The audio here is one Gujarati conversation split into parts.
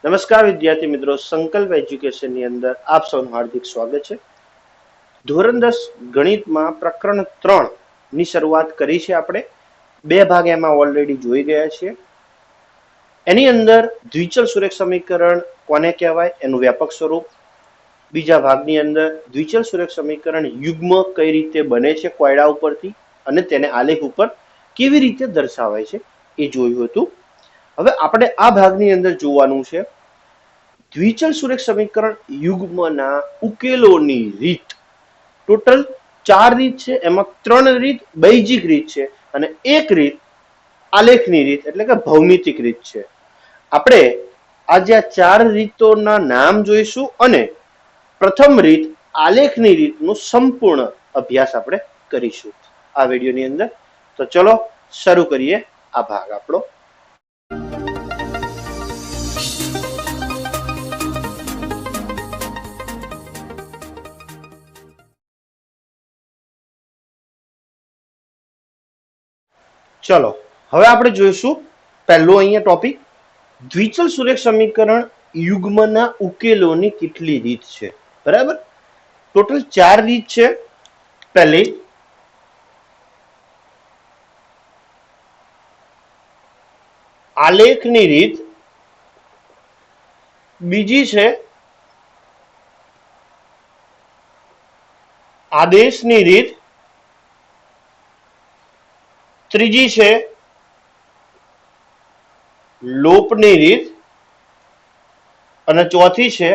નમસ્કાર વિદ્યાર્થી મિત્રો, સંકલ્પ એજ્યુકેશનની અંદર આપ સૌનું હાર્દિક સ્વાગત છે। ધોરણ 10 ગણિતમાં પ્રકરણ 3 ની શરૂઆત કરી છે આપણે। બે ભાગ એમાં ઓલરેડી જોઈ ગયા છીએ। એની અંદર દ્વિચલ સુરેખ સમીકરણ કોને કહેવાય એનું વ્યાપક સ્વરૂપ, બીજા ભાગની અંદર દ્વિચલ સુરેખ સમીકરણ યુગ્મ કઈ રીતે બને છે કોયડા ઉપરથી અને તેને આલેખ ઉપર કેવી રીતે દર્શાવાય છે એ જોયું હતું। હવે આપણે આ ભાગની અંદર જોવાનું છે દ્વિચલ સુરેખ સમીકરણ યુગ્મના ઉકેલોની રીત। ટોટલ 4 રીત છે, એમાં 3 રીત બૈજિક રીત છે અને એક રીત આલેખની રીત એટલે કે ભૌમિતિક રીત છે। આપણે આજે આ 4 રીતોના નામ જોઈશું અને પ્રથમ રીત આલેખની રીતનો સંપૂર્ણ અભ્યાસ આપણે કરીશું આ વિડીયોની અંદર। તો ચલો શરૂ કરીએ આ ભાગ આપણો। ચલો હવે આપણે જોઈશું પહેલો અહીંયા ટોપિક દ્વિચલ સુરેખ સમીકરણ યુગ્મના ઉકેલોની કેટલી રીત છે। બરાબર, ટોટલ 4 રીત છે। પહેલી આલેખની રીત, બીજી છે આદેશની રીત, ત્રીજી છે લોપની રીત અને ચોથી છે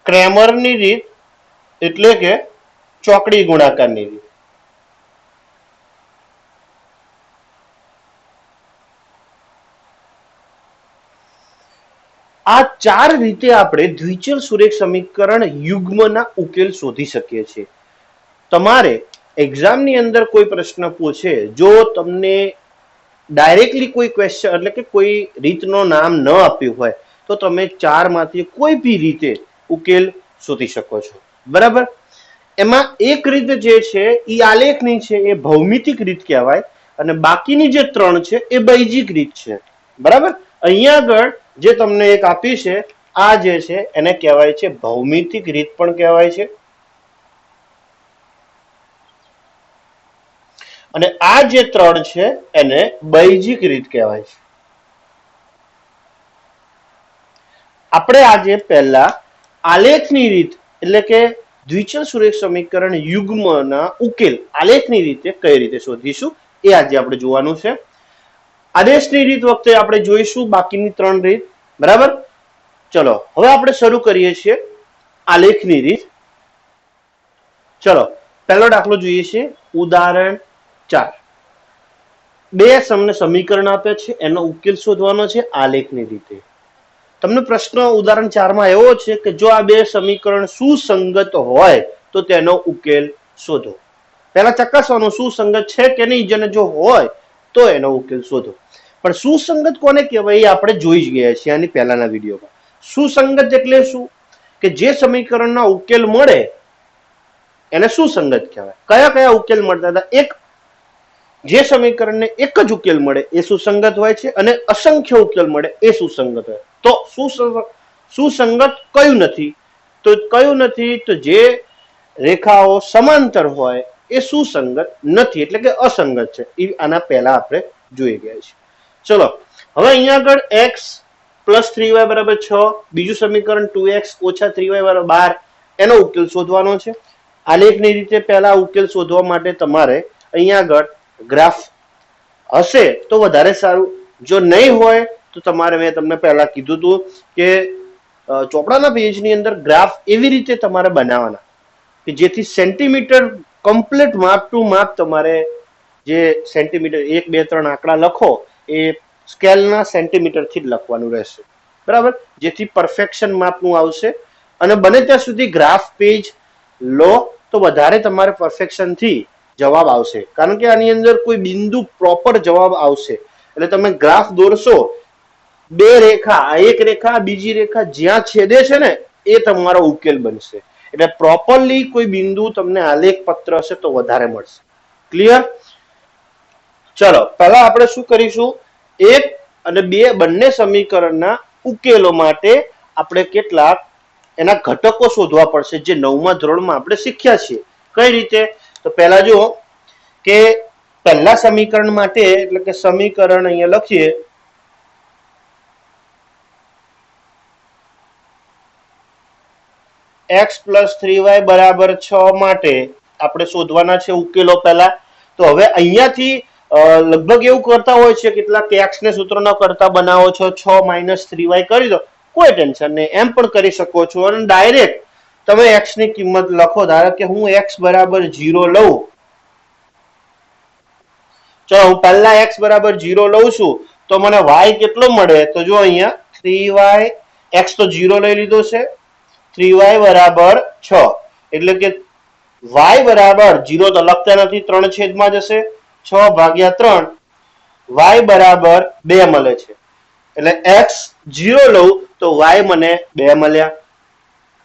ક્રેમરની રીત એટલે કે ચોકડી ગુણાકારની રીત। આ 4 રીતે આપણે દ્વિચલ સુરેખ સમીકરણ યુગ્મના ઉકેલ શોધી શકીએ છીએ। તમારે એક્ઝામની અંદર કોઈ પ્રશ્ન પૂછે, જો તમને ડાયરેક્ટલી કોઈ ક્વેશ્ચન એટલે કે કોઈ રીતનું નામ ન આપ્યું હોય તો તમે 4 માંથી કોઈ બી રીતે ઉકેલ શોધી શકો છો। બરાબર, એમાં એક રીત જે છે એ આલેખની છે, એ ભૌમિતિક રીત કહેવાય અને બાકીની જે 3 છે એ બૈજિક રીત છે। બરાબર, અહીંયા આગળ જે તમને એક આપી છે આ જે છે એને કહેવાય છે ભૌમિતિક રીત પણ કહેવાય છે અને આ જે 3 છે એને બૈજિક રીત કહેવાય છે। આપણે આજે પહેલા આલેખની રીત એટલે કે દ્વિચલ સુરેખ સમીકરણ યુગ્મના ઉકેલ આલેખની રીતે કઈ રીતે શોધીશું એ આજે આપણે જોવાનું છે। આદેશની રીત વખતે આપણે જોઈશું બાકીની 3 રીત। બરાબર, ચલો હવે આપણે શરૂ કરીએ છીએ આલેખની રીત। ચલો પહેલો દાખલો જોઈએ છે, ઉદાહરણ 4। બે તમને સમીકરણ આપે છે, એનો ઉકેલ શોધવાનો છે આલેખની રીતે। તમને પ્રશ્ન ઉદાહરણ 4 માં એવો છે કે જો આ બે સમીકરણ સુસંગત હોય તો તેનો ઉકેલ શોધો। પહેલા ચકાસવાનું સુસંગત છે કે નહીં, જેને જો હોય તો એનો ઉકેલ શોધો। પણ સુસંગત કોને કહેવાય એ આપણે જોઈ જ ગયા છીએ આની પહેલાના વિડીયોમાં। સુસંગત એટલે શું કે જે સમીકરણના ઉકેલ મળે એને સુસંગત કહેવાય। કયા કયા ઉકેલ મળતા હતા? એક, જે સમીકરણને એક જ ઉકેલ મળે એ સુસંગત હોય છે અને અસંખ્ય ઉકેલ મળે એ સુસંગત હોય। તો સુસંગત કયું નથી? તો કયું નથી? તો જે રેખાઓ સમાંતર હોય એ સુસંગત નથી એટલે કે અસંગત છે। એ આના પહેલા આપણે જોઈ ગયા છીએ। ચલો હવે અહીંયા આગળ x + 3y = 6, બીજું સમીકરણ 2x - 3y = 12 એનો ઉકેલ શોધવાનો છે। આલેખની રીતે પહેલા ઉકેલ શોધવા માટે તમારે અહીંયા આગળ ગ્રાફ હશે તો વધારે સારું, જો નહીં હોય તો તમારે મેં તમને પહેલા કીધું હતું કે ચોપડાના પેજની અંદર ગ્રાફ એવી રીતે તમારે બનાવવાના કે જેથી સેન્ટીમીટર કમ્પ્લીટ માપ ટુ માપ તમારે જે સેન્ટીમીટર 1 2 3 આંકડા લખો એ સ્કેલના સેન્ટીમીટરથી જ લખવાનું રહેશે। બરાબર, જેથી પરફેક્શન માપનું આવશે અને બને ત્યાં સુધી ગ્રાફ પેજ લો તો વધારે તમારે પરફેક્શનથી જવાબ આવશે, કારણ કે આની અંદર કોઈ બિંદુ પ્રોપર જવાબ આવશે। એટલે તમે ગ્રાફ દોરશો, બે રેખા, એક રેખા બીજી રેખા જ્યાં છેદે છે ને એ તમારો ઉકેલ બનશે। એટલે પ્રોપરલી કોઈ બિંદુ તમને આલેખ પત્ર હશે તો વધારે મળશે। ક્લિયર? ચલો પહેલા આપણે શું કરીશું, એક અને બંને સમીકરણના ઉકેલો માટે આપણે કેટલાક એના ઘટકો શોધવા પડશે, જે 9મા ધોરણમાં આપણે શીખ્યા છીએ. કઈ રીતે? તો પહેલા જુઓ કે પહેલા સમીકરણ માટે, એટલે કે સમીકરણ અહીંયા લખીએ, x + 3y = 6 માટે આપણે શોધવાના છે ઉકેલો પહેલા. તો હવે અહીંયાથી લગભગ એવું કરતા હોય છે કેટલાક x ને સૂત્ર ન કરતા બનાવો છો, 6 - 3y કરી દો, કોઈ ટેન્શન નહીં, એમ પણ કરી શકો છો. અને ડાયરેક્ટ તમે x ની કિંમત લખો. ધારો કે હું x = 0 લઉં, ચલો હું પહેલા x = 0 લઉં છું, તો મને y કેટલો મળે? તો જો અહીંયા 3y, x તો 0 લઈ લીધો છે, 3y = 6, એટલે કે y બરાબર 0 તો લખતા નથી, 3 છેદમાં જશે, 6/3, y બરાબર 2 મળે છે. એટલે x 0 લઉં તો y મને 2 મળ્યા.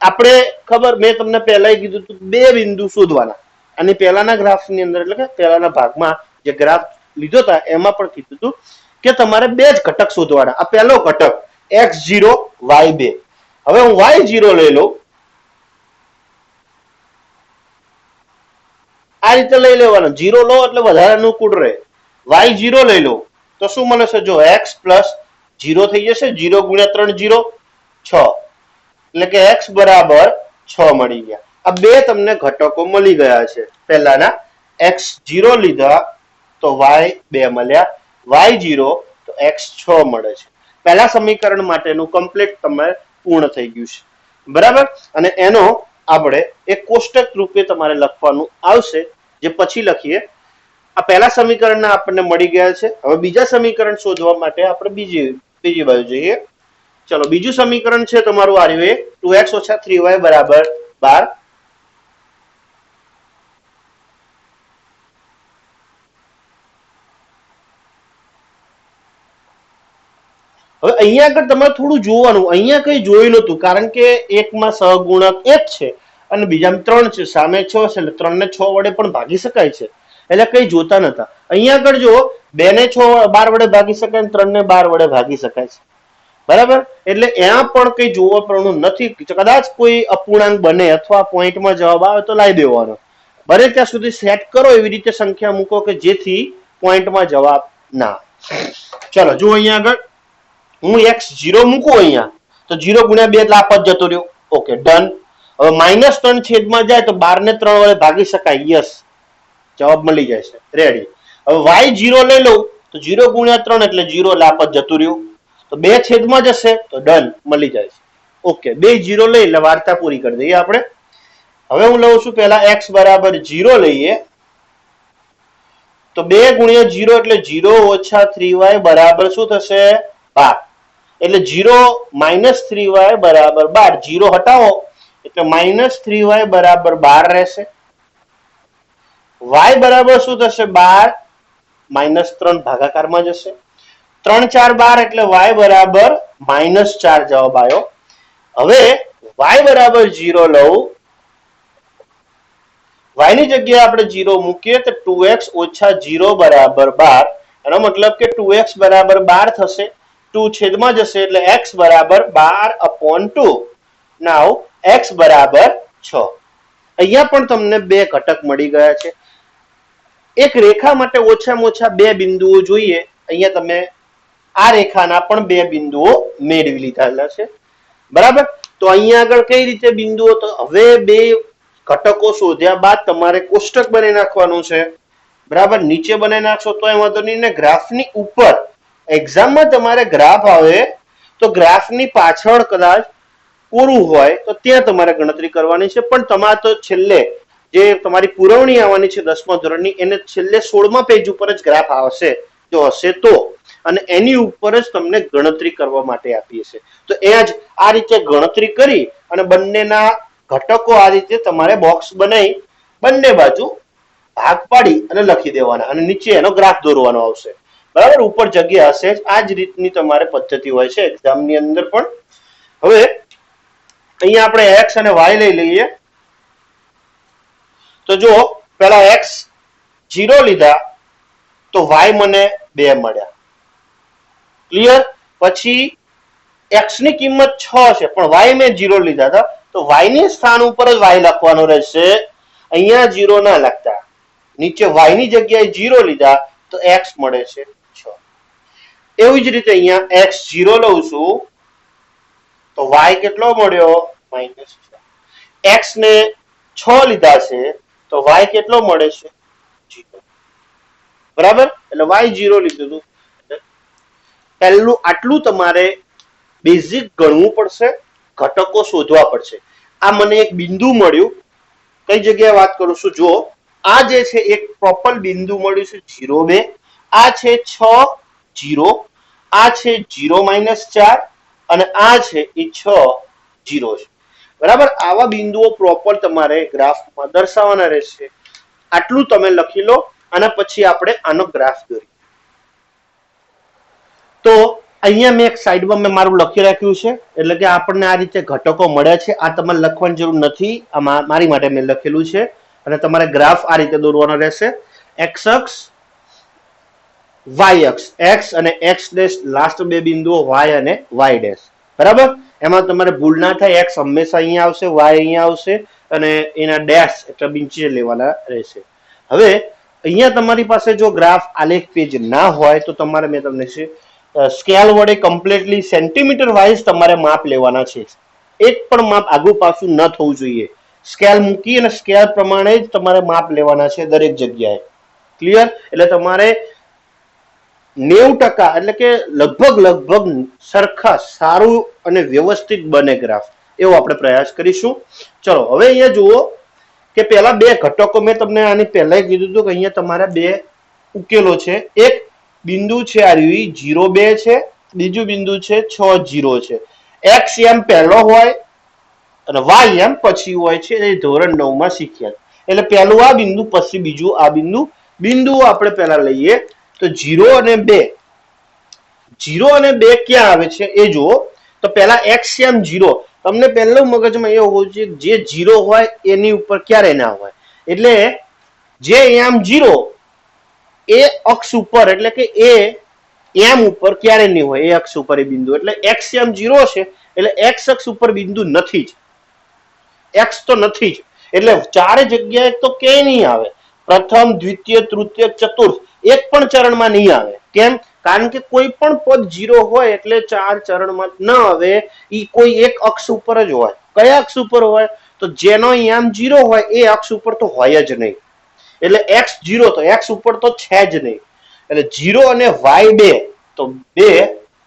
આપણે ખબર, મેં તમને પહેલા કીધું હતું, બે બિંદુ શોધવાના. અને પહેલાના ગ્રાફની અંદર, એટલે કે પહેલાના ભાગમાં જે ગ્રાફ લીધો હતા એમાં પણ કીધું હતું કે તમારે બે જ ઘટક શોધવાના. આ પહેલો ઘટક x0, y2. હવે હું y0 લઈ લઉં, આ રીતે લઈ લેવાનો. 0 લો એટલે વધારે અનુકૂળ રહે. y0 લઈ લો તો શું મળે છે? જો x + 0 થઈ જશે, 0 × 3 0, 6, એટલે કે x = 6 મળી ગયા. આ બે તમને ઘટકો મળી ગયા છે. પહેલાના x0 લીધા તો y2 મળ્યા, y0 તો x6 મળે છે. પહેલા સમીકરણ માટેનું કમ્પ્લીટ તમારે પૂર્ણ થઈ ગયું છે, બરાબર. અને એનો આપણે એક કોષ્ટક રૂપે તમારે લખવાનું આવશે, જે પછી લખીએ. આ પહેલા સમીકરણના આપણને મળી ગયા છે. હવે બીજા સમીકરણ શોધવા માટે આપણે બીજી બાજુ જઈએ. ચલો, બીજું સમીકરણ છે તમારું આ રહ્યું, 2x - 3y = 12. હવે અહીંયા આગળ તમારે થોડું જોવાનું. અહીંયા કઈ જોયું નતું, કારણ કે એકમાં સહગુણક 1 છે અને બીજામાં 3 છે, સામે 6 છે, એટલે 3 ને 6 વડે પણ ભાગી શકાય છે, એટલે કઈ જોતા નતા. અહીંયા આગળ જો 2 ને 6 12 વડે ભાગી શકાય, 3 ને 12 વડે ભાગી શકાય છે, બરાબર. એટલે ત્યાં પણ કઈ જોવાપણું નથી. કદાચ કોઈ અપૂર્ણાંક બને અથવા પોઈન્ટમાં જવાબ આવે તો લાવી દેવાનો. બને ત્યાં સુધી સેટ કરો એવી રીતે સંખ્યા મૂકો કે જેથી પોઈન્ટમાં જવાબ ના. ચલો જો અહીંયા આગળ હું x0 મૂકું અહીંયા, તો 0 × 2 એટલે આ પદ જતો રહ્યો. Okay, done. હવે -3 છેદમાં જાય તો 12 ને 3 વડે ભાગી શકાય. યસ, જવાબ મળી જાય છે. રેડી. હવે y0 લઈ લઉં તો 0 × 3 એટલે 0, એટલે આ પદ જતું રહ્યું. તો 2 છેદમાં જશે તો ડન, મળી જાય છે. ઓકે, 2 0 લઈ એટલે વાર્તા પૂરી કરી દઈએ આપણે. હવે હું લઉં છું પહેલા x = 0 લઈએ, તો 2 × 0 એટલે 0 - 3y = શું થશે? 12. એટલે 0 - 3y = 12. 0 હટાવો એટલે -3y = 12 રહેશે. y બરાબર શું થશે? 12 - 3 ભાગાકારમાં જશે. 3 4 12 એટલે y બરાબર -4 જવાબ આવ્યો. હવે y બરાબર 0 લઉં, y ની જગ્યાએ આપણે 0 મૂકીએ તો 2x - 0 = 12. એનો મતલબ કે 2x = 12 થશે. 2 છેદમાં જશે એટલે x = 12/2. નાઉ x = 6. અહીંયા પણ તમને બે ઘટક મળી ગયા છે. એક રેખા માટે ઓછામાં ઓછા બે બિંદુઓ જોઈએ. અહીંયા તમે આ રેખાના પણ બે બિંદુઓ મેળવી લીધેલા છે, બરાબર. તો અહીંયા આગળ કઈ રીતે બિંદુઓ? તો હવે બે ઘટકો શોધ્યા બાદ તમારે કોષ્ટક બનાવી નાખવાનું છે, બરાબર. નીચે બનાવી નાખશો તો એ વાંધો નહીં ને. ગ્રાફની ઉપર એક્ઝામમાં તમારે ગ્રાફ આવે તો ગ્રાફની પાછળ કદાચ કોરું હોય તો ત્યાં તમારે ગણતરી કરવાની છે. પણ તમારે તો છેલ્લે જે તમારી પુરવણી આવવાની છે 10મા ધોરણની, એને છેલ્લે 16મા પેજ ઉપર જ ગ્રાફ આવશે, જો હશે તો. અને એની ઉપર જ તમને ગણતરી કરવા માટે આપી હશે. તો એ જ આ રીતે ગણતરી કરી અને બંનેના ઘટકો આ રીતે તમારે બોક્સ બનાવી બંને બાજુ ભાગ પાડી અને લખી દેવાના, અને નીચે એનો ગ્રાફ દોરવાનો આવશે, બરાબર. ઉપર જગ્યા હશે જ. આ જ રીતની તમારે પદ્ધતિ હોય છે એક્ઝામની અંદર પણ. હવે અહીંયા આપણે x અને y લઈ લઈએ. તો જો પહેલા x0 લીધા તો y મને 2 મળ્યા. ક્લિયર? પછી x ની કિંમત 6 છે પણ y મેં 0 લીધા હતા તો y ની સ્થાન ઉપર જ y લખવાનો રહેશે, અહીંયા 0 ના લખતા, નીચે y ની જગ્યાએ 0 લીધા તો x મળે છે 6. એવી જ રીતે અહીંયા x 0 લઉં છું તો y કેટલો મળ્યો -6. x ને 6 લીધા છે તો y કેટલો મળે છે 0. બરાબર? એટલે y 0 લીધું હતું. પહેલું આટલું તમારે બેઝિક ગણવું પડશે, ઘટકો શોધવા પડશે. આ મને એક બિંદુ મળ્યું, કઈ જગ્યાએ વાત કરું છું જો, આ જે છે એક પ્રોપર બિંદુ મળ્યું છે 0 2, આ છે 6 0, આ છે 0 -4 અને આ છે એ 6 0 છે. બરાબર? આવા બિંદુઓ પ્રોપર તમારે ગ્રાફમાં દર્શાવવાના રહેશે. આટલું તમે લખી લો અને પછી આપણે આનો ગ્રાફ દોરીએ. તો અહીંયા મેં એક સાઈડમાં મેં મારું લખી રાખ્યું છે, એટલે કે આપણને આ રીતે ઘટકો મળ્યા છે. આ તમારે લખવાની જરૂર નથી, આ મારી માટે મેં લખેલું છે. અને તમારે ગ્રાફ આ રીતે દોરવાનો રહેશે. એક્સ અક્ષ, વાય અક્ષ, એક્સ અને એક્સ ડેશ લાસ્ટ બે બિંદુઓ વાય અને વાય ડેશ. બરાબર? એમાં તમારે ભૂલ ના થાય, એક્સ હંમેશા અહીંયા આવશે, વાય અહીંયા આવશે અને એના ડેશ એટલે નીચે લેવાના રહેશે. હવે અહીંયા તમારી પાસે જો ગ્રાફ આલેખ પેજ ના હોય તો તમારે મેં તમને સ્કેલ વડે કમ્પ્લીટલી સેન્ટીમીટર વાઇઝ તમારે માપ લેવાના છે. એક પણ માપ આગુ પાછું ન થવું જોઈએ. સ્કેલ મૂકી અને સ્કેલ પ્રમાણે જ તમારે માપ લેવાના છે દરેક જગ્યાએ. ક્લિયર? એટલે તમારે 90% એટલે કે લગભગ સરખા સારું અને વ્યવસ્થિત બને ગ્રાફ, એવો આપણે પ્રયાસ કરીશું. ચલો હવે અહીંયા જુઓ કે પેલા બે ઘટકો મેં તમને આની પહેલા કીધું હતું કે અહીંયા તમારા બે ઉકેલો છે. એક બિંદુ છે આ 0 2 છે, બીજું બિંદુ છે 6 0 છે. x એમ પહેલો હોય અને y એમ પછી હોય છે, એ ધોરણ 9 માં શીખ્યા. એટલે પહેલું આ બિંદુ પછી બીજું આ બિંદુ. બિંદુ આપણે પહેલા લઈએ તો 0 અને 2. 0 અને 2 ક્યાં આવે છે એ જુઓ. તો પહેલા x એમ 0, તમને પહેલું મગજમાં એ હોવું જોઈએ જે 0 હોય એની ઉપર ક્યારે ના હોય. એટલે જે એમ 0 એ અક્ષ ઉપર એટલે કે એ એમ ઉપર ક્યારે નહીં હોય, એ અક્ષ ઉપર એ બિંદુ. એટલે x એમ 0 છે એટલે x અક્ષ ઉપર બિંદુ નથી જ, x તો નથી જ. એટલે ચારે જગ્યાએ તો ક્યાંય નહીં આવે. પ્રથમ, દ્વિતીય, તૃતીય, ચતુર્થ એક પણ ચરણમાં નહીં આવે. કેમ? કારણ કે કોઈ પણ પદ 0 હોય એટલે ચાર ચરણમાં ન આવે, ઈ કોઈ એક અક્ષ ઉપર જ હોય. કયા અક્ષ ઉપર હોય? તો જેનો એમ 0 હોય એ અક્ષ ઉપર તો હોય જ નહીં. એટલે x 0 તો x ઉપર તો છે જ નહીં. એટલે 0 અને y 2 તો 2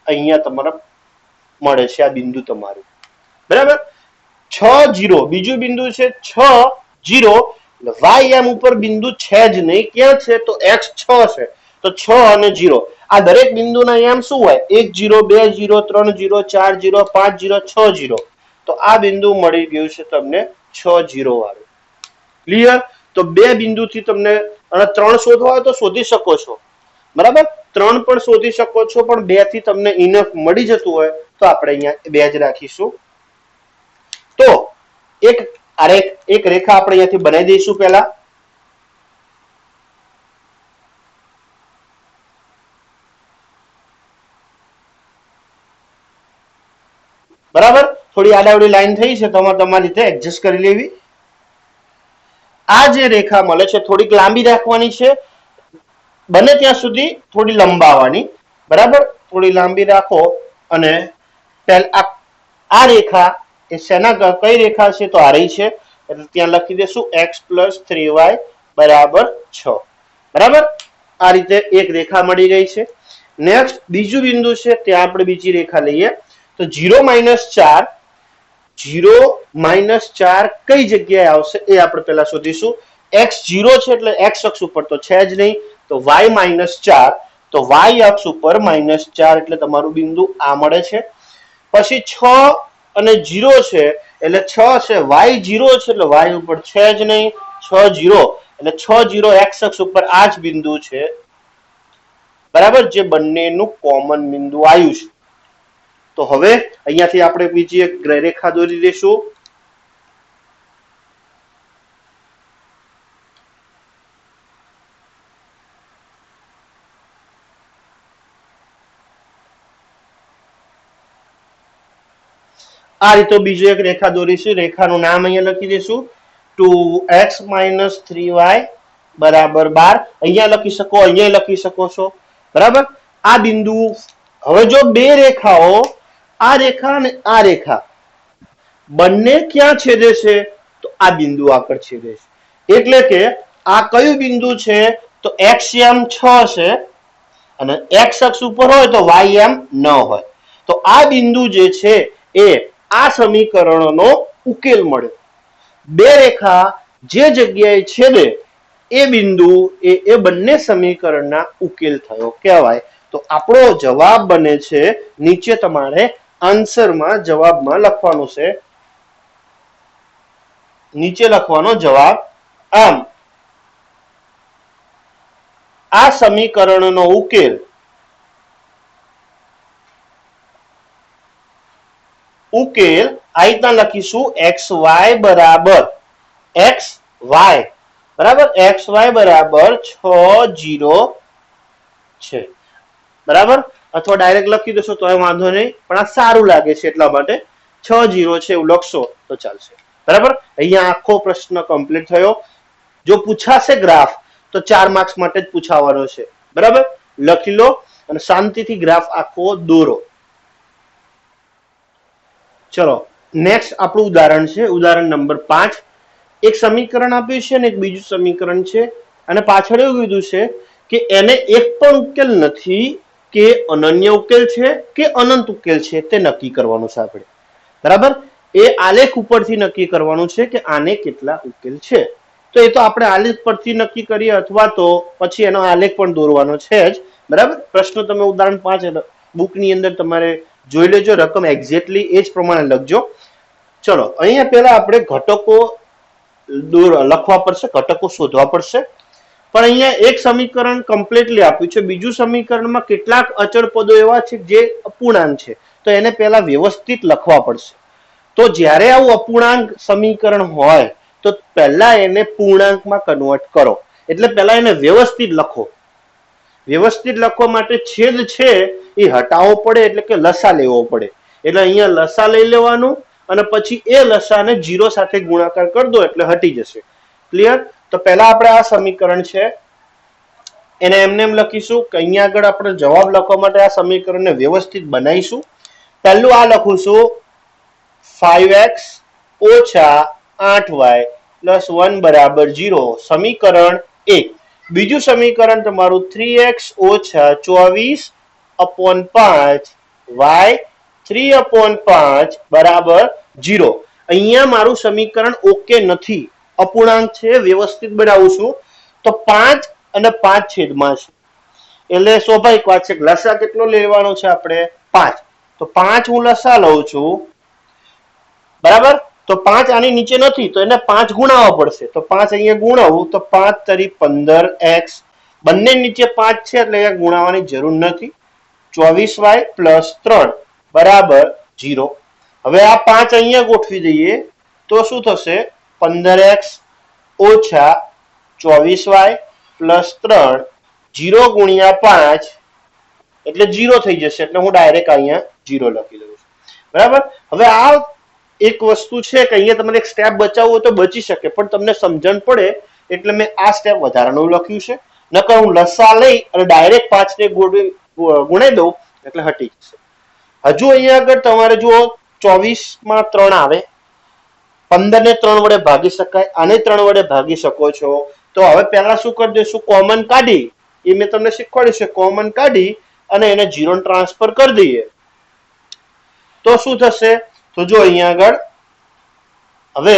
અહીંયા તમારે મળે છે આ બિંદુ તમારું. બરાબર? 6 0 બીજું બિંદુ છે 6 0, y એમ ઉપર બિંદુ છે જ નહીં. ક્યાં છે? તો x 6 છે. તો 6 અને 0 આ દરેક બિંદુના એમ શું હોય? 1 0 2 0 3 0 4 0 5 0 6 0. તો આ બિંદુ મળી ગયું છે તમને 6 0 વાળું. ક્લિયર? તો બે બિંદુથી તમને અને 3 શોધવા હોય તો શોધી શકો છો. બરાબર? 3 પણ શોધી શકો છો, પણ 2 થી તમને ઇનફ મળી જતું હોય તો આપણે અહીંયા 2 જ રાખીશું. તો એક રેખા આપણે અહીંયાથી બનાવી દઈશું પહેલા. બરાબર? થોડી આડાવડી લાઈન થઈ છે, તમારી રીતે એડજસ્ટ કરી લેવી. આ જે રેખા મળે છે થોડીક લાંબી રાખવાની છે, બને ત્યાં સુધી થોડી લંબાવવાની. બરાબર? થોડી લાંબી રાખો અને આ રેખા એ શેના કઈ રેખા છે? તો આ રહી છે. એટલે ત્યાં લખી દેશું x + 3y = 6. બરાબર? આ રીતે એક રેખા મળી ગઈ છે. નેક્સ્ટ બીજું બિંદુ છે, ત્યાં આપણે બીજી રેખા લઈએ. તો 0 -4, 0 -4 કઈ જગ્યાએ આવશે એ આપણે પહેલા શોધીશું. x 0 છે એટલે x અક્ષ ઉપર તો છે જ નહીં, તો y -4, તો y અક્ષ ઉપર -4 એટલે તમારું બિંદુ આ મળે છે. પછી 6 અને 0 છે એટલે 6 છે, y 0 છે એટલે y ઉપર છે જ નહીં, 6 0 એટલે 6 0 x અક્ષ ઉપર આ જ બિંદુ છે. બરાબર? જે બંનેનું કોમન બિંદુ આવ્યું છે. તો હવે અહીંયાથી આપણે બીજી એક રેખા દોરી દઈશું. આ રીતે બીજો એક રેખા દોરીશું. રેખાનું નામ અહીંયા લખી દઈશું 2x - 3y બરાબર 12. અહીંયા લખી શકો, અહીંયા લખી શકો છો, બરાબર. આ બિંદુ, હવે જો બે રેખાઓ, આ રેખા અને આ રેખા બંને ક્યાં છેદે છે? તો આ બિંદુ આગળ છેદે છે. એટલે કે આ કયું બિંદુ છે? તો xm 6 છે અને x અક્ષ ઉપર હોય તો ym 9 હોય. તો આ બિંદુ જે છે એ આ સમીકરણનો ઉકેલ મળ્યો. બે રેખા જે જગ્યાએ છેદે એ બિંદુ એ બંને સમીકરણના ઉકેલ થયો કહેવાય. તો આપણો જવાબ બને છે, નીચે તમારે આન્સરમાં જવાબમાં લખવાનું છે, નીચે લખવાનો જવાબ આમ આ સમીકરણનો ઉકેલ આ રીતના લખીશું xy બરાબર xy બરાબર 6 0 છે, બરાબર. અથવા ડાયરેક્ટ લખી દેશો તો વાંધો નહીં, પણ આ સારું લાગે છે એટલા માટે 6 0 છે એવું લખશો તો ચાલશે, બરાબર. અહીંયા આખો પ્રશ્ન કમ્પ્લીટ થયો. જો પૂછાશે ગ્રાફ તો 4 માર્ક્સ માટે જ પૂછાવાનો છે, બરાબર. લખી લો અને શાંતિથી ગ્રાફ આખો દોરો. ચલો નેક્સ્ટ આપણું ઉદાહરણ છે, ઉદાહરણ નંબર 5. એક સમીકરણ આપ્યું છે અને એક બીજું સમીકરણ છે અને પાછળ એવું કીધું છે કે એને એક પણ ઉકેલ નથી કે અનન્ય ઉકેલ છે કે અનંત ઉકેલ છે તે નક્કી કરવાનું છે આપણે, બરાબર. એ આલેખ ઉપરથી નક્કી કરવાનું છે કે આને કેટલા ઉકેલ છે. તો એ તો આપણે આલેખ પરથી નક્કી કરીએ અથવા તો પછી એનો આલેખ પણ દોરવાનો છે જ, બરાબર. પ્રશ્ન તમે ઉદાહરણ 5 બુકની અંદર તમારે જોઈ લેજો, રકમ એક્ઝેક્ટલી એ જ પ્રમાણે લખજો. ચલો અહીંયા પહેલા આપણે ઘટકો લખવા પડશે, ઘટકો શોધવા પડશે. પણ અહીંયા એક સમીકરણ કમ્પ્લીટલી આપ્યું છે, બીજું સમીકરણમાં કેટલાક અચળ પદો એવા છે જે અપૂર્ણાંક છે, તો એને પહેલા વ્યવસ્થિત લખવા પડશે. તો જ્યારે આવું અપૂર્ણાંક સમીકરણ હોય તો પહેલા એને પૂર્ણાંકમાં કન્વર્ટ કરો, એટલે પહેલા એને વ્યવસ્થિત લખો. વ્યવસ્થિત લખવા માટે છેદ છે એ હટાવવો પડે, એટલે કે લસા લેવો પડે. એટલે અહીંયા લસા લઈ લેવાનું અને પછી એ લસાને 0 સાથે ગુણાકાર કરી દો એટલે હટી જશે. ક્લિયર? તો પહેલા આપણે આ સમીકરણ છે એને એમને એમ લખીશું કે અહીંયા આગળ આપણે જવાબ લખવા માટે આ સમીકરણને વ્યવસ્થિત બનાવીશું. પહેલું આ લખું છું 5x - 8y + 1 બરાબર 0, સમીકરણ 1. બીજું સમીકરણ તમારું 3x - 24/5 y 3/5 બરાબર 0. અહીંયા મારું સમીકરણ ઓકે નથી, અપૂર્ણાંક છે, વ્યવસ્થિત બનાવું છું. તો 5 અને 5 છેદમાં છે એટલે સ્વાભાવિક વાત છે કે લસા કેટલો લેવાનો છે આપણે? 5. તો 5 હું લસા લઉં છું, બરાબર. તો 5 આની નીચે નથી તો એને 5 ગુણાવવા પડશે. તો 5 અહીંયા ગુણાવું તો 5 તરી 15x, બંને નીચે 5 છે એટલે અહીંયા ગુણાવવાની જરૂર નથી. 24y + 3 બરાબર 0. હવે આ 5 અહીંયા ગોઠવી દઈએ તો શું થશે? 15x - 24y + 3, 0 × 5 એટલે 0 થઈ જશે, એટલે હું ડાયરેક્ટ અહીંયા 0 લખી દઉં છું, બરાબર. હવે આ એક વસ્તુ છે કે અહીંયા તમારે એક સ્ટેપ બચાવવું હોય તો બચી શકે, પણ તમને સમજણ પડે એટલે મેં આ સ્ટેપ વધારાનું લખ્યું છે. નકર હું લસા લઈ અને ડાયરેક્ટ 5 ને ગુણાઈ દઉં એટલે હટી જશે. હજુ અહીંયા આગળ તમારે જુઓ 24 માં 3 આવે, 15 ને 3 વડે ભાગી શકાય, આને 3 વડે ભાગી શકો છો. તો હવે પહેલા શું કરી દઈશું? કોમન કાઢી, એ મેં તમને શીખવાડ્યું છે, કોમન કાઢી અને એને 0 ટ્રાન્સફર કરી દઈએ તો શું થશે? તો જો અહીંયા આગળ હવે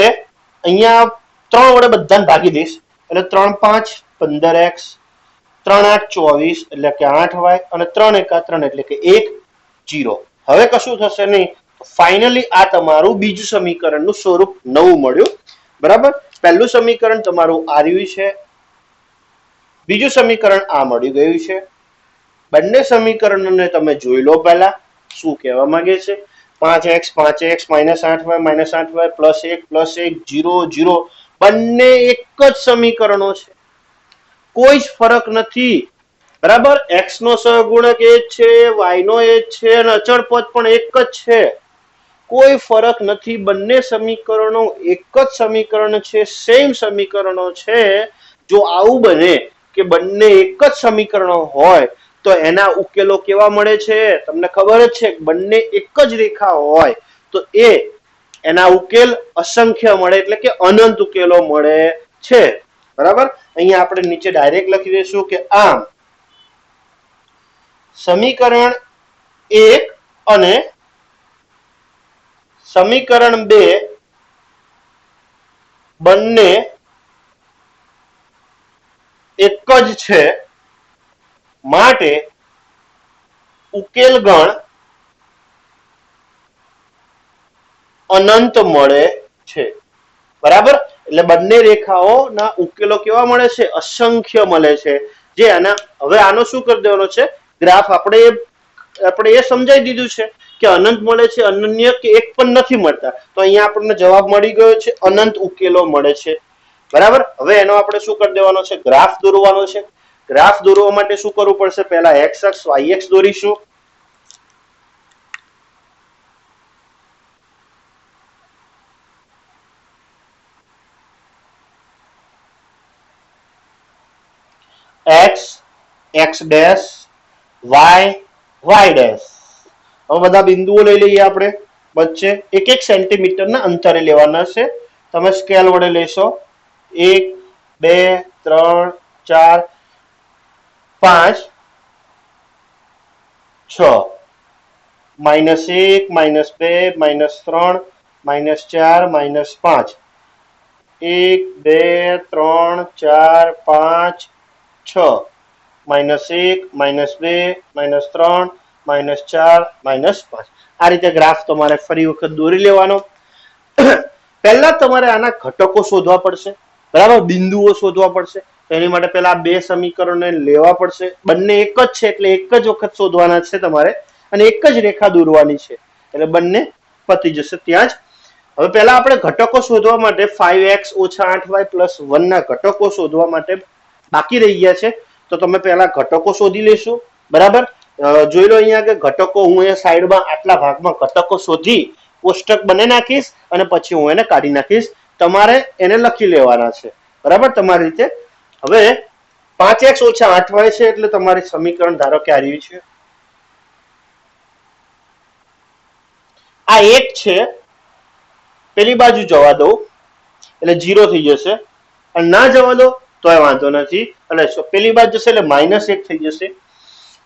અહીંયા 3 વડે બધાને ભાગી દઈશ એટલે 3 5 15x, 3 8 24 એટલે કે 8y અને 3 1 3 એટલે કે 1 0. હવે કશું થશે નહીં. ફાઇનલી આ તમારું બીજું સમીકરણનું સ્વરૂપ નવું મળ્યું, બરાબર. પહેલું સમીકરણ તમારું આ રહ્યું છે, બીજું સમીકરણ આ મળી ગયું છે. બંને સમીકરણોને તમે જોઈ લો પહેલા શું કહેવા માંગે છે. 5x - 8y - 8y +1 0 0 બંને એક જ સમીકરણો છે, કોઈ જ ફરક નથી, બરાબર. x નો સહગુણક એ જ છે, y નો એ જ છે અને અચળ પદ પણ એક જ છે. કોઈ ફરક નથી, બંને સમીકરણો એક જ સમીકરણ છે, સેમ સમીકરણો છે. જો આવું બને કે બંને એક જ સમીકરણો હોય તો એના ઉકેલો કેવા મળે છે? તમને ખબર જ છે, બંને એક જ રેખા હોય તો એના ઉકેલ અસંખ્ય મળે, એટલે કે અનંત ઉકેલો મળે છે. બરાબર, અહીંયા આપણે નીચે ડાયરેક્ટ લખી દઈશું કે આમ સમીકરણ 1 અને સમીકરણ 2 બંને એક જ છે, માટે ઉકેલ ગણ અનંત મળે છે. બરાબર, એટલે બંને રેખાઓના ઉકેલો કેવા મળે છે? અસંખ્ય મળે છે. જે આના હવે આનો શું કરી દેવાનો છે? ગ્રાફ આપણે એ સમજાઈ દીધું છે કે અનંત મળે છે, અનન્ય કે એક પણ નથી મળતા. તો અહીંયા આપણને જવાબ મળી ગયો છે, અનંત ઉકેલો મળે છે. બરાબર, હવે એનો આપણે શું કરી દેવાનો છે? ગ્રાફ દોરવાનો છે. ગ્રાફ દોરવા માટે શું કરવું પડશે? પહેલા એક્સ અક્ષ વાય અક્ષ દોરીશું. X x dash y y dash. હવે બધા બિંદુઓ લઈ લઈએ આપણે વચ્ચે, એક એક સેન્ટીમીટરના અંતરે લેવાના છે. તમે સ્કેલ વડે લેશો. 1 2 3 4 5 6 -1 -2 -3 -4 -5 1 2 3 4 5 6 -1 -2 -3 -4 -5. આ રીતે ગ્રાફ તમારે ફરી વખત દોરી લેવાનો. પહેલા તમારે આના ઘટકો શોધવા પડશે. બરાબર, બિંદુઓ શોધવા પડશે. એની માટે પહેલા બે સમીકરણોને લેવા પડશે. બંને એક જ છે એટલે એક જ વખત શોધવાના છે તમારે, અને એક જ રેખા દોરવાની છે, એટલે બંને પતી જશે ત્યાં જ. હવે પહેલા આપણે ઘટકો શોધવા માટે 5x - 8y + 1 ના ઘટકો શોધવા માટે બાકી રહી ગયા છે. તો તમે પહેલા ઘટકો શોધી લેશો. બરાબર, જોઈ લો અહીંયા કે ઘટકો હું અહીંયા સાઈડમાં આટલા ભાગમાં ઘટકો શોધી કોષ્ટક બનાવી નાખીશ અને પછી હું એને કાઢી નાખીશ. તમારે એને લખી લેવાના છે. બરાબર, તમારી રીતે. હવે 5x - 8y છે એટલે તમારી સમીકરણ ધારો કે આ રહ્યું છે. આ એક છે, પેલી બાજુ જવા દો એટલે 0 થઈ જશે, અને ના જવા દો તોય વાંધો નથી, એટલે પેલી બાજુ જશે એટલે -1 થઈ જશે.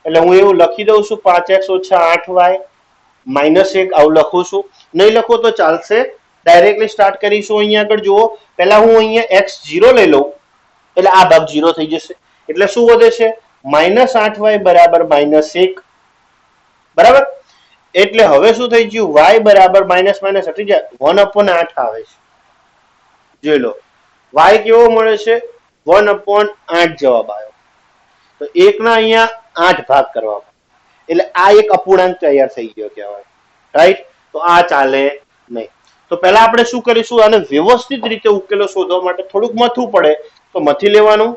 એટલે હું એવું લખી દઉં છું 5x - 8y -1 આવું લખું છું. નહીં લખો તો ચાલશે, ડાયરેક્ટલી સ્ટાર્ટ કરીશું. અહીંયા આગળ જુઓ, પહેલા હું અહીંયા x0 લઈ લઉં એટલે આ ભાગ 0 થઈ જશે. એટલે શું વધે છે? -8y બરાબર -1. બરાબર, એટલે હવે શું થઈ ગયું? y બરાબર માઇનસ માઇનસ હટી જાય, 1/8 આવે છે. જોઈ લો, y કેવો મળે છે? 1/8 જવાબ આવ્યો. તો 1 ના અહીંયા 8 ભાગ કરવા, એટલે આ એક અપૂર્ણાંક તૈયાર થઈ ગયો કહેવાય. રાઈટ, તો આ ચાલે નહીં. તો પહેલા આપણે શું કરીશું? આને વ્યવસ્થિત રીતે ઉકેલો શોધવા માટે થોડુંક મથવું પડે, તો મથી લેવાનું.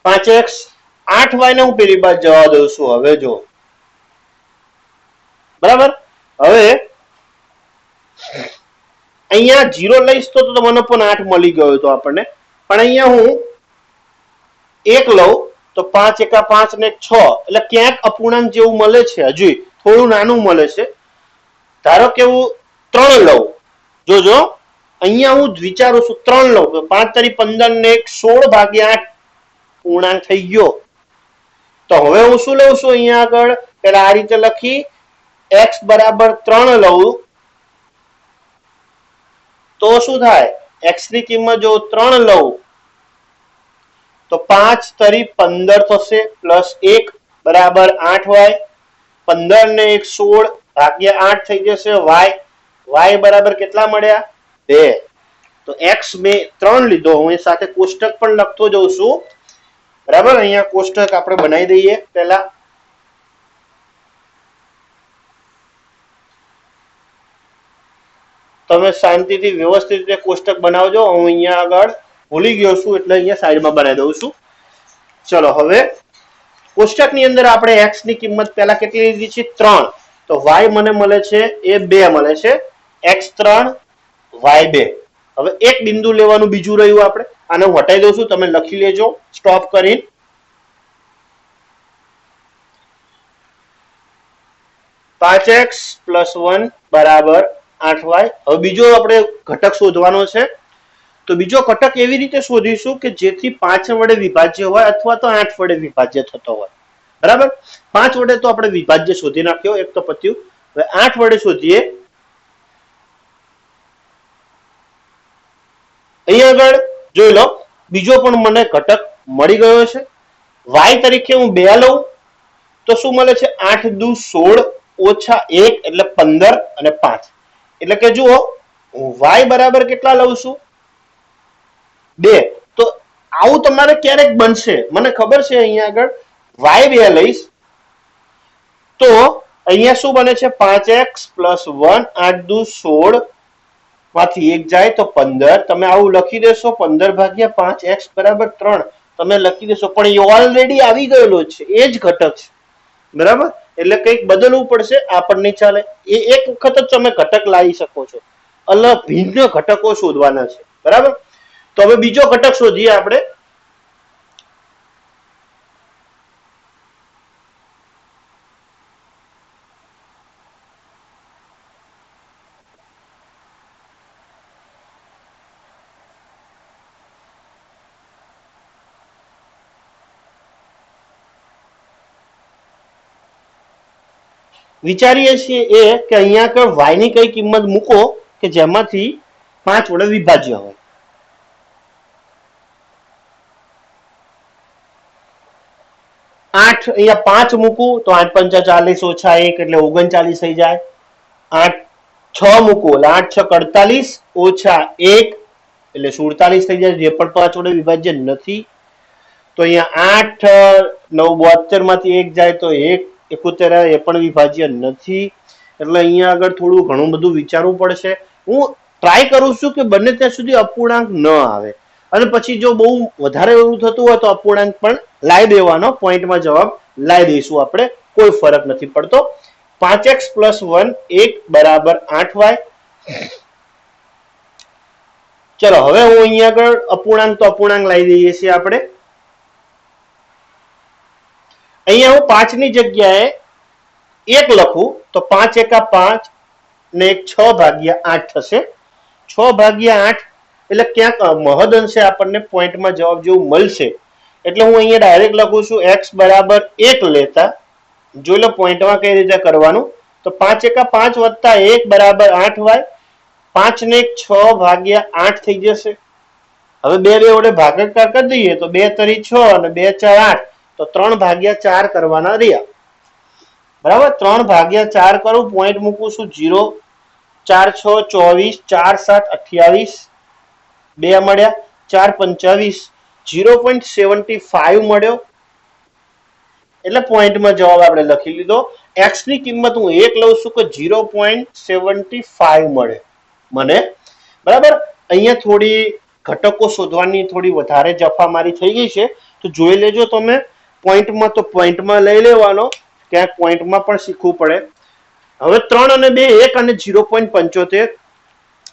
5x 8y ને હું પેલી બાજુ જવા દઉં છું. હવે જો, બરાબર, હવે અહીંયા 0 લઈશ તો 1/8 મળી ગયો તો આપણને, પણ અહીંયા હું 1 લઉં તો 5 × 5 ને 6, એટલે ક્યાંક અપૂર્ણાંક જેવું મળે છે, હજુ થોડું નાનું મળે છે. ધારો કે હું 3 લઉં, જોજો અહીંયા હું વિચારું છું 3 લઉં તો 5 × 15 ને 16/8 પૂર્ણાંક થઈ ગયો. તો હવે હું શું લઉં છું? અહીંયા આગળ પેલા આ રીતે લખી, x બરાબર 3 લઉં તો શું થાય? x ની કિંમત જો 3 લઉં તો 5 × 15 થશે, +1 બરાબર 8y, 15 ને 1 16/8 થઈ જશે. y બરાબર કેટલા મળ્યા? 2. તો x મેં 3 લીધો, હું એ સાથે કોષ્ટક પણ લખતો જઉં છું. બરાબર, અહીંયા કોષ્ટક આપણે બનાવી દઈએ. પહેલા તમે શાંતિથી વ્યવસ્થિત રીતે કોષ્ટક બનાવજો. હું અહીંયા આગળ ભૂલી ગયો છું એટલે અહીંયા સાઈડમાં બનાવી દઉં છું. ચલો, હવે કોષ્ટકની અંદર આપણે x ની કિંમત પહેલા કેટલી લીધી છે? 3. તો y મને મળે છે એ 2 મળે છે, x3 y2. હવે એક બિંદુ લેવાનું બીજું રહ્યું, આપણે આને હું હટાવી દઉં છું, તમે લખી લેજો સ્ટોપ કરી. 5x + 1 = 8y. હવે બીજો આપણે ઘટક શોધવાનો છે. તો બીજો ઘટક એવી રીતે શોધીશું કે જેથી 5 વડે વિભાજ્ય હોય અથવા તો 8 વડે વિભાજ્ય થતો હોય. બરાબર, 5 વડે તો આપણે વિભાજ્ય શોધી નાખ્યો, એક તો પત્યું. હવે 8 વડે શોધીએ. અહીંયા આગળ જોઈ લો, બીજો પણ મને ઘટક મળી ગયો છે. y તરીકે હું 2 લઉં તો શું મળે છે? 8 દુ 16 ઓછા 1 એટલે 15 અને 5. એટલે કે જુઓ, y બરાબર કેટલા લઉં છું? 2. તો આવું તમારે ક્યારેક બનશે, મને ખબર છે. અહીંયા આગળ y 2 લઈશ તો અહીંયા શું બને છે? 5x + 1, 8 દુ 16 માંથી 1 જાય તો 15. તમે આવું લખી દેશો, 15/5, x = 3 તમે લખી દેશો, પણ એ ઓલરેડી આવી ગયેલો છે, એ જ ઘટક છે. બરાબર, એટલે કંઈક બદલવું પડશે, આ પણ નહીં ચાલે. એ એક વખત જ તમે ઘટક લાવી શકો છો, અલગ ભિન્ન ઘટકો શોધવાના છે. બરાબર, તો હવે બીજો ઘટક શોધીએ આપણે. વિચારીએ છીએ એ કે અહીંયા આગળ y ની કઈ કિંમત મૂકો કે જેમાંથી 5 વડે વિભાજ્ય હોય. 8 અહીંયા 5 મૂકું તો 8 × 5 = 40 ઓછા 1 એટલે 39 થઈ જાય. 8 6 મૂકું એટલે 8 × 6 = 48 ઓછા 1 એટલે 47 થઈ જાય, જે પણ 5 વડે વિભાજ્ય નથી. તો અહીંયા 8 9 72 માંથી 1 જાય તો 1 71 એ પણ વિભાજ્ય નથી. એટલે અહીંયા આગળ થોડું ઘણું બધું વિચારવું પડશે. હું ટ્રાય કરું છું કે બને ત્યાં સુધી અપૂર્ણાંક ન આવે, અને પછી જો બહુ વધારે એવું થતું હોય તો અપૂર્ણાંક પણ લાવી દેવાનો, પોઈન્ટમાં જવાબ લાવી દઈશું આપણે, કોઈ ફરક નથી પડતો. 5x + 1 = 8y. ચલો હવે હું અહીંયા આગળ અપૂર્ણાંક તો અપૂર્ણાંક લાવી દઈએ છીએ આપણે. અહીંયા હું 5 ની જગ્યાએ 1 લખું તો 5 × 5 ને 6/8 થશે. 6/8 એટલે ક્યાંક મહદઅંશે આપણને પોઈન્ટમાં જવાબ જેવું મળશે. એટલે હું અહીંયા ડાયરેક્ટ લખું છું x = 1 લેતા. જોઈ લો પોઈન્ટમાં કઈ રીતે કરવાનું. તો 5 × 5 + 1 = 8y. 5 ને 6/8 થઈ જશે. હવે 2 વડે ભાગાકાર કરી દઈએ તો 2 × 3 = 6 અને 2 × 4 = 8. તો 3/4 કરવાના રહ્યા. બરાબર, 3/4 કરું, પોઈન્ટ મૂકું છું 0. 4 6 24, 4 7 28, 2 મળ્યા, 4 25, 0.75 મળ્યો. એટલે પોઈન્ટમાં જવાબ આપણે લખી લીધો. x ની કિંમત હું 1 લઉં છું કે 0.75 મળે મને. બરાબર, અહીંયા થોડી ઘટકો શોધવાની થોડી વધારે જફામારી થઈ ગઈ છે, તો જોઈ લેજો તમે. પોઈન્ટમાં તો પોઈન્ટમાં લઈ લેવાનો, ક્યાંક પોઈન્ટમાં પણ શીખવું પડે. હવે 3 અને 2 1 અને 0.75.